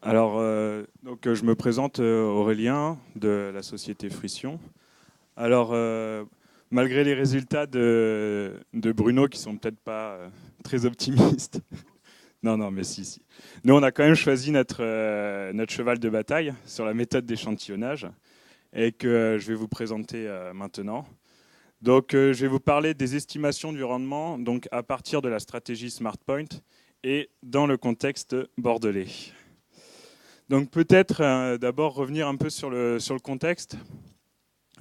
Je me présente Aurélien de la société Frission. Alors, malgré les résultats de Bruno qui sont peut-être pas très optimistes, non, non, mais si. Nous, on a quand même choisi notre cheval de bataille sur la méthode d'échantillonnage et que je vais vous présenter maintenant. Je vais vous parler des estimations du rendement donc à partir de la stratégie SmartPoint et dans le contexte bordelais. Donc peut-être d'abord revenir un peu sur le contexte.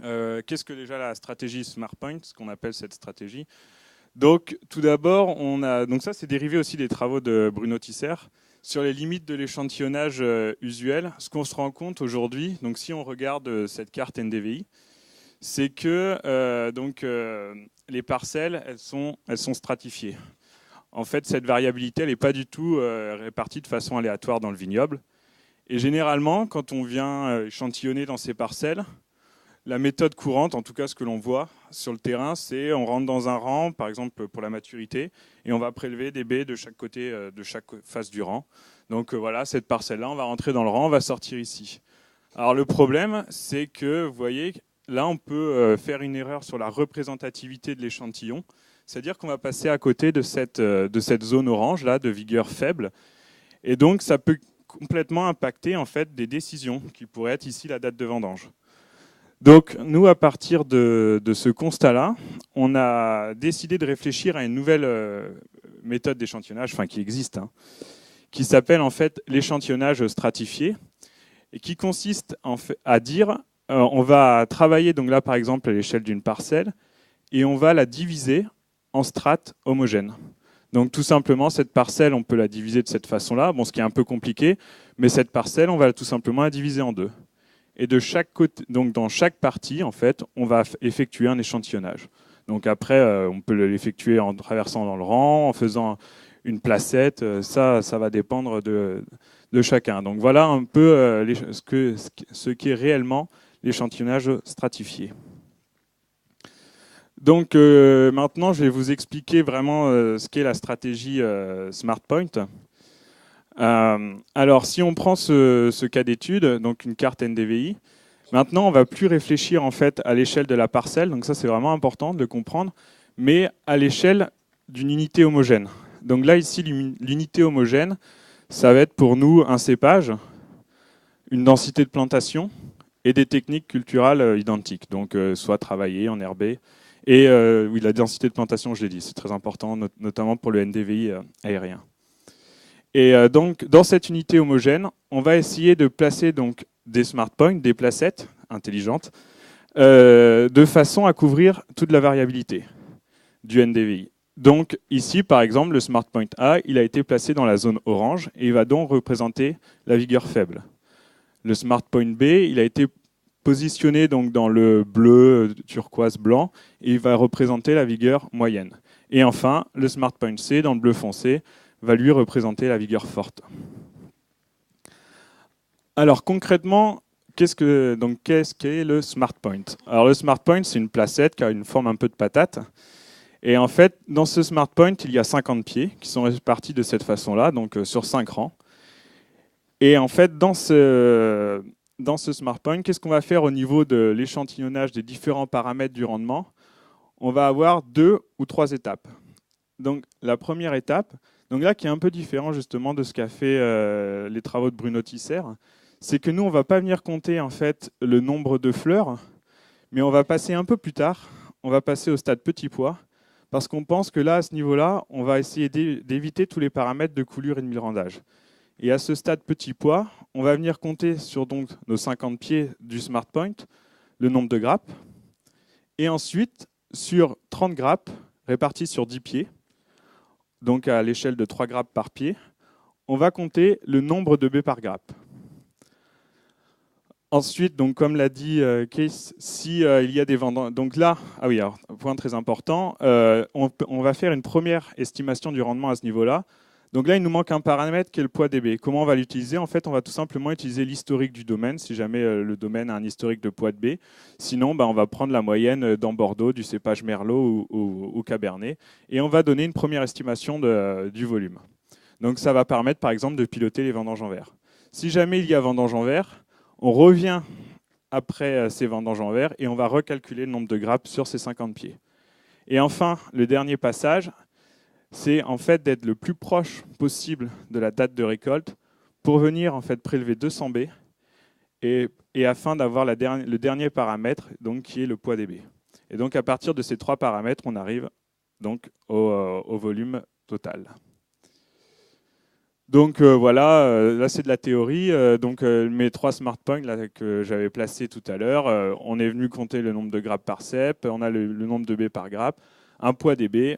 Qu'est-ce que déjà la stratégie SmartPoint, ce qu'on appelle cette stratégie? Donc tout d'abord, donc ça c'est dérivé aussi des travaux de Bruno Tisser sur les limites de l'échantillonnage usuel. Ce qu'on se rend compte aujourd'hui, donc si on regarde cette carte NDVI, c'est que les parcelles elles sont stratifiées. En fait, cette variabilité elle n'est pas du tout répartie de façon aléatoire dans le vignoble. Et généralement, quand on vient échantillonner dans ces parcelles, la méthode courante, en tout cas ce que l'on voit sur le terrain, c'est on rentre dans un rang, par exemple pour la maturité, et on va prélever des baies de chaque côté, de chaque face du rang. Donc voilà, cette parcelle-là, on va rentrer dans le rang, on va sortir ici. Alors le problème, c'est que, vous voyez, là on peut faire une erreur sur la représentativité de l'échantillon, c'est-à-dire qu'on va passer à côté de cette zone orange, là, de vigueur faible, et donc ça peut complètement impacter en fait des décisions qui pourraient être ici la date de vendange. Donc nous, à partir de ce constat-là, on a décidé de réfléchir à une nouvelle méthode d'échantillonnage, enfin qui existe, qui s'appelle en fait l'échantillonnage stratifié et qui consiste en fait à dire on va travailler donc là par exemple à l'échelle d'une parcelle et on va la diviser en strates homogènes. Donc tout simplement, cette parcelle, on peut la diviser de cette façon-là, bon, ce qui est un peu compliqué, mais cette parcelle, on va tout simplement la diviser en deux. Et de chaque côté, donc dans chaque partie, en fait, on va effectuer un échantillonnage. Donc après, on peut l'effectuer en traversant dans le rang, en faisant une placette, ça va dépendre de chacun. Donc voilà un peu ce qu'est réellement l'échantillonnage stratifié. Donc maintenant, je vais vous expliquer vraiment ce qu'est la stratégie SmartPoint. Alors, si on prend ce cas d'étude, donc une carte NDVI, maintenant, on va plus réfléchir en fait à l'échelle de la parcelle. Donc ça, c'est vraiment important de le comprendre, mais à l'échelle d'une unité homogène. Donc là, ici, l'unité homogène, ça va être pour nous un cépage, une densité de plantation et des techniques culturales identiques. Donc soit travaillé, enherbé. Et oui, la densité de plantation, je l'ai dit, c'est très important, notamment pour le NDVI aérien. Et donc, dans cette unité homogène, on va essayer de placer donc, des smart points, des placettes intelligentes, de façon à couvrir toute la variabilité du NDVI. Donc ici, par exemple, le smart point A, il a été placé dans la zone orange et il va donc représenter la vigueur faible. Le smart point B, il a été positionné donc dans le bleu, turquoise, blanc, et il va représenter la vigueur moyenne. Et enfin, le Smart Point C, dans le bleu foncé, va lui représenter la vigueur forte. Alors concrètement, qu'est-ce qu'est le Smart Point? Alors le Smart Point, c'est une placette qui a une forme un peu de patate. Et en fait, dans ce Smart Point, il y a 50 pieds qui sont répartis de cette façon-là, donc sur 5 rangs. Et en fait, dans ce Smart Point, qu'est-ce qu'on va faire au niveau de l'échantillonnage des différents paramètres du rendement? On va avoir 2 ou 3 étapes. Donc la première étape, donc là qui est un peu différent justement de ce qu'a fait les travaux de Bruno Tisser, c'est que nous on ne va pas venir compter en fait le nombre de fleurs, mais on va passer un peu plus tard, on va passer au stade petit pois, parce qu'on pense que là à ce niveau-là, on va essayer d'éviter tous les paramètres de coulure et de mirandage. Et à ce stade petit pois, on va venir compter sur donc nos 50 pieds du Smart Point, le nombre de grappes, et ensuite sur 30 grappes réparties sur 10 pieds, donc à l'échelle de 3 grappes par pied, on va compter le nombre de baies par grappe. Ensuite, donc comme l'a dit Case, si il y a des vendanges, donc là, ah oui, alors, un point très important, on va faire une première estimation du rendement à ce niveau-là. Donc là, il nous manque un paramètre qui est le poids des baies. Comment on va l'utiliser? En fait, on va tout simplement utiliser l'historique du domaine, si jamais le domaine a un historique de poids de baies. Sinon, on va prendre la moyenne dans Bordeaux du cépage Merlot ou Cabernet, et on va donner une première estimation du volume. Donc ça va permettre, par exemple, de piloter les vendanges en verre. Si jamais il y a vendange en vert, on revient après ces vendanges en vert et on va recalculer le nombre de grappes sur ces 50 pieds. Et enfin, le dernier passage, c'est en fait d'être le plus proche possible de la date de récolte pour venir en fait prélever 200 baies et afin d'avoir le dernier paramètre, donc qui est le poids des baies. Et donc à partir de ces 3 paramètres, on arrive donc au volume total. Donc voilà, là c'est de la théorie. Donc mes 3 smart points là, que j'avais placés tout à l'heure, on est venu compter le nombre de grappes par cep, on a le nombre de baies par grappe, un poids des baies,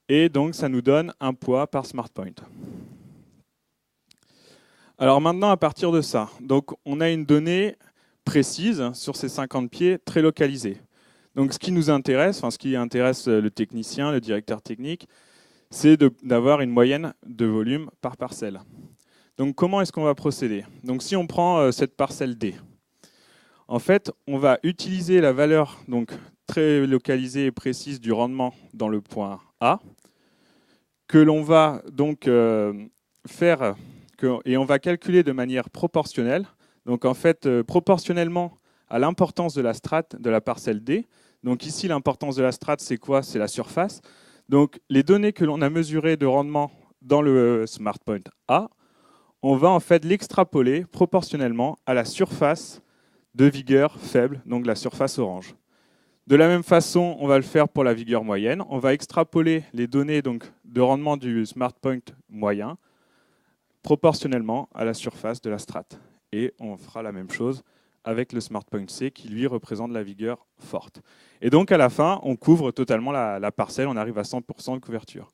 et donc ça nous donne un poids par smart point. Alors maintenant, à partir de ça, donc on a une donnée précise sur ces 50 pieds, très localisée. Donc ce qui nous intéresse, enfin ce qui intéresse le technicien, le directeur technique, c'est d'avoir une moyenne de volume par parcelle. Donc comment est-ce qu'on va procéder? Donc si on prend cette parcelle D, en fait, on va utiliser la valeur donc, très localisée et précise du rendement dans le point A, que l'on va donc faire, et on va calculer de manière proportionnelle, donc en fait proportionnellement à l'importance de la strate de la parcelle D. Donc ici, l'importance de la strate, c'est quoi? C'est la surface. Donc les données que l'on a mesurées de rendement dans le smart point A, on va en fait l'extrapoler proportionnellement à la surface de vigueur faible, donc la surface orange. De la même façon, on va le faire pour la vigueur moyenne. On va extrapoler les données donc, de rendement du smart point moyen proportionnellement à la surface de la strate. Et on fera la même chose avec le smart point C qui lui représente la vigueur forte. Et donc à la fin, on couvre totalement la parcelle, on arrive à 100% de couverture.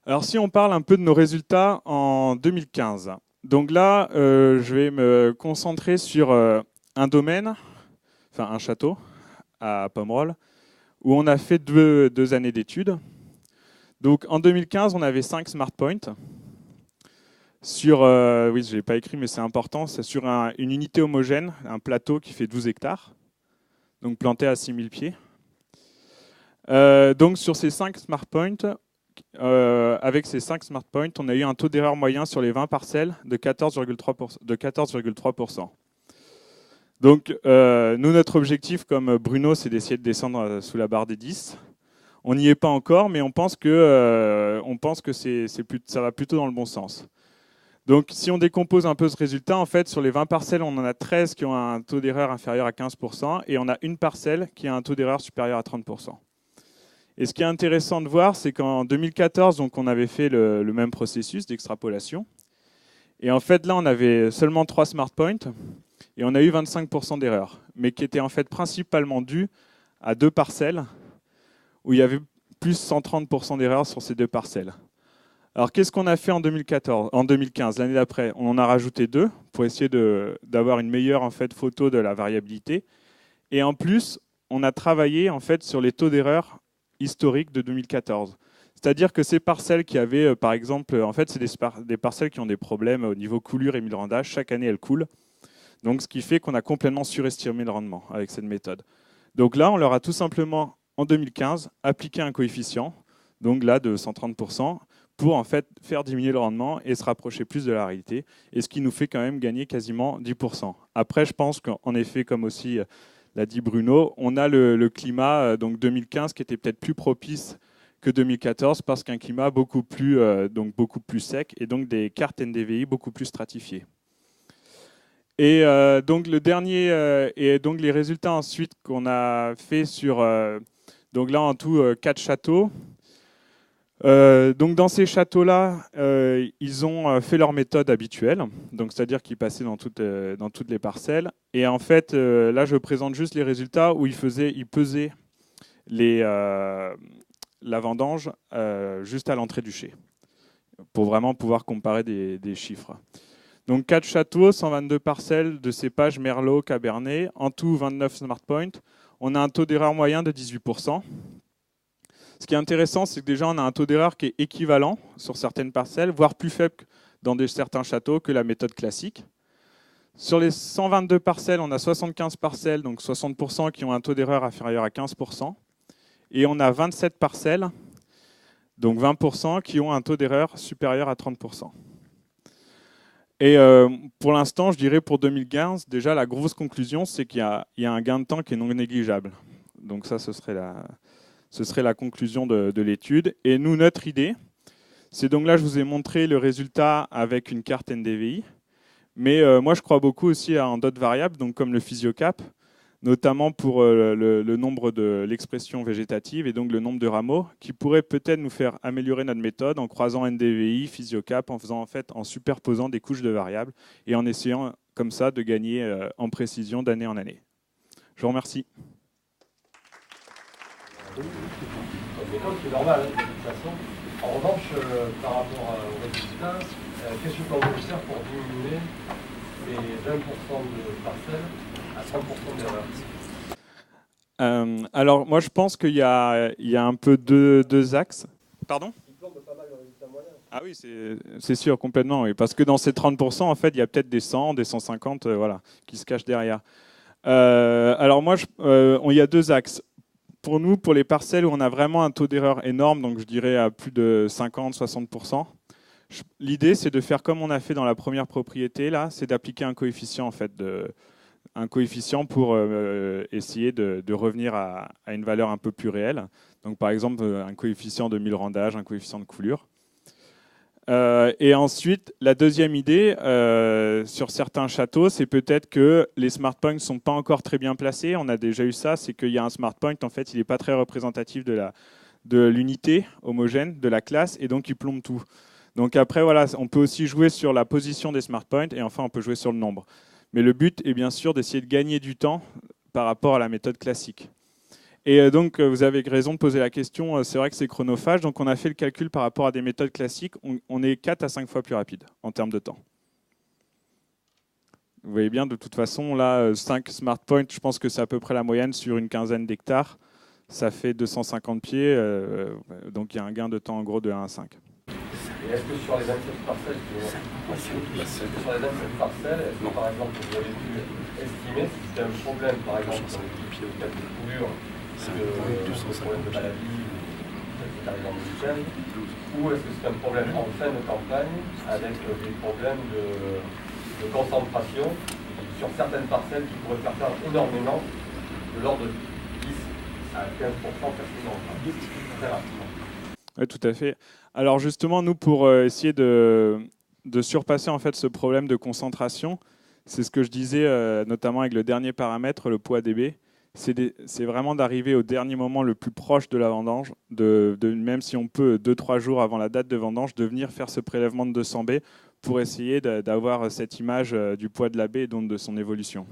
Alors si on parle un peu de nos résultats en 2015, donc là je vais me concentrer sur un domaine, enfin un château à Pomerol, où on a fait deux années d'études. Donc en 2015, on avait 5 smart points. Sur, oui, je n'ai pas écrit, mais c'est important, c'est sur une unité homogène, un plateau qui fait 12 hectares, donc planté à 6000 pieds. Donc sur ces 5 smart points, avec ces 5 smart points, on a eu un taux d'erreur moyen sur les 20 parcelles de 14,3%. Donc nous, notre objectif comme Bruno, c'est d'essayer de descendre sous la barre des 10. On n'y est pas encore, mais on pense que ça va plutôt dans le bon sens. Donc si on décompose un peu ce résultat, en fait, sur les 20 parcelles, on en a 13 qui ont un taux d'erreur inférieur à 15%, et on a une parcelle qui a un taux d'erreur supérieur à 30%. Et ce qui est intéressant de voir, c'est qu'en 2014, donc, on avait fait le même processus d'extrapolation. Et en fait, là, on avait seulement 3 smart points, et on a eu 25% d'erreur, mais qui était en fait principalement dû à 2 parcelles, où il y avait plus 130% d'erreur sur ces 2 parcelles. Alors, qu'est-ce qu'on a fait en 2015, l'année d'après? On en a rajouté 2 pour essayer d'avoir une meilleure en fait, photo de la variabilité. Et en plus, on a travaillé en fait, sur les taux d'erreur historiques de 2014. C'est-à-dire que ces parcelles qui avaient, par exemple, en fait, c'est des parcelles qui ont des problèmes au niveau coulure et milrandage. Chaque année, elles coulent. Donc, ce qui fait qu'on a complètement surestimé le rendement avec cette méthode. Donc là, on leur a tout simplement, en 2015, appliqué un coefficient, donc là, de 130%, pour en fait faire diminuer le rendement et se rapprocher plus de la réalité, et ce qui nous fait quand même gagner quasiment 10%. Après, je pense qu'en effet, comme aussi l'a dit Bruno, on a le climat donc 2015 qui était peut-être plus propice que 2014 parce qu'un climat beaucoup plus sec et donc des cartes NDVI beaucoup plus stratifiées. Et donc le dernier et donc les résultats ensuite qu'on a fait sur donc là en tout 4 châteaux. Donc dans ces châteaux-là, ils ont fait leur méthode habituelle, donc c'est-à-dire qu'ils passaient dans toutes les parcelles. Et en fait, là, je présente juste les résultats où ils pesaient la vendange juste à l'entrée du chai, pour vraiment pouvoir comparer des chiffres. Donc 4 châteaux, 122 parcelles de cépages Merlot, Cabernet, en tout 29 smart points. On a un taux d'erreur moyen de 18%. Ce qui est intéressant, c'est que déjà, on a un taux d'erreur qui est équivalent sur certaines parcelles, voire plus faible dans certains châteaux que la méthode classique. Sur les 122 parcelles, on a 75 parcelles, donc 60%, qui ont un taux d'erreur inférieur à 15%. Et on a 27 parcelles, donc 20%, qui ont un taux d'erreur supérieur à 30%. Et pour l'instant, je dirais pour 2015, déjà la grosse conclusion, c'est qu'il y a un gain de temps qui est non négligeable. Donc ça, ce serait la conclusion de l'étude. Et nous, notre idée, c'est donc là, je vous ai montré le résultat avec une carte NDVI. Mais moi, je crois beaucoup aussi à un d'autres variables, donc comme le physiocap, notamment pour le nombre de l'expression végétative et donc le nombre de rameaux, qui pourrait peut-être nous faire améliorer notre méthode en croisant NDVI, physiocap, en superposant des couches de variables et en essayant comme ça de gagner en précision d'année en année. Je vous remercie. C'est normal, hein, de toute façon. En revanche, par rapport aux résultats, qu'est-ce qu'on peut faire pour diminuer les 20% de parcelles à 30% d'erreurs? Alors, moi, je pense qu'il y a un peu deux axes. Pardon ? Il plombe pas mal le résultat moyen. Ah oui, c'est sûr, complètement. Oui. Parce que dans ces 30%, en fait, il y a peut-être des 100, des 150 voilà, qui se cachent derrière. Alors moi, il y a deux axes. Pour nous, pour les parcelles où on a vraiment un taux d'erreur énorme, donc je dirais à plus de 50-60%, l'idée, c'est de faire comme on a fait dans la première propriété, là, c'est d'appliquer un coefficient, en fait, un coefficient pour essayer de revenir à une valeur un peu plus réelle. Donc par exemple, un coefficient de millerandage, un coefficient de coulure. Et ensuite, la deuxième idée, sur certains châteaux, c'est peut-être que les smart points ne sont pas encore très bien placés. On a déjà eu ça, c'est qu'il y a un smart point, en fait, il n'est pas très représentatif de l'unité homogène, de la classe, et donc il plombe tout. Donc après, voilà, on peut aussi jouer sur la position des smart points, et enfin, on peut jouer sur le nombre. Mais le but est bien sûr d'essayer de gagner du temps par rapport à la méthode classique. Et donc, vous avez raison de poser la question, c'est vrai que c'est chronophage, donc on a fait le calcul par rapport à des méthodes classiques, on est 4 à 5 fois plus rapide en termes de temps. Vous voyez bien, de toute façon, là, 5 smart points, je pense que c'est à peu près la moyenne sur une quinzaine d'hectares. Ça fait 250 pieds, donc il y a un gain de temps en gros de 1 à 5. Et est-ce que sur les 27 parcelles, est-ce que par exemple vous avez pu estimer si c'était un problème, par exemple, sur les de coulure, de problème de maladie, peut-être arrivé en médicale, ou est-ce que c'est un problème en fin de campagne avec des problèmes de concentration sur certaines parcelles qui pourraient faire perdre énormément de l'ordre de 10 à 15% facilement, très rapidement. Oui, tout à fait. Alors justement, nous, pour essayer de surpasser en fait ce problème de concentration, c'est ce que je disais notamment avec le dernier paramètre, le poids dB. C'est vraiment d'arriver au dernier moment le plus proche de la vendange, même si on peut 2-3 jours avant la date de vendange, de venir faire ce prélèvement de 200 B pour essayer d'avoir cette image du poids de la baie et donc de son évolution.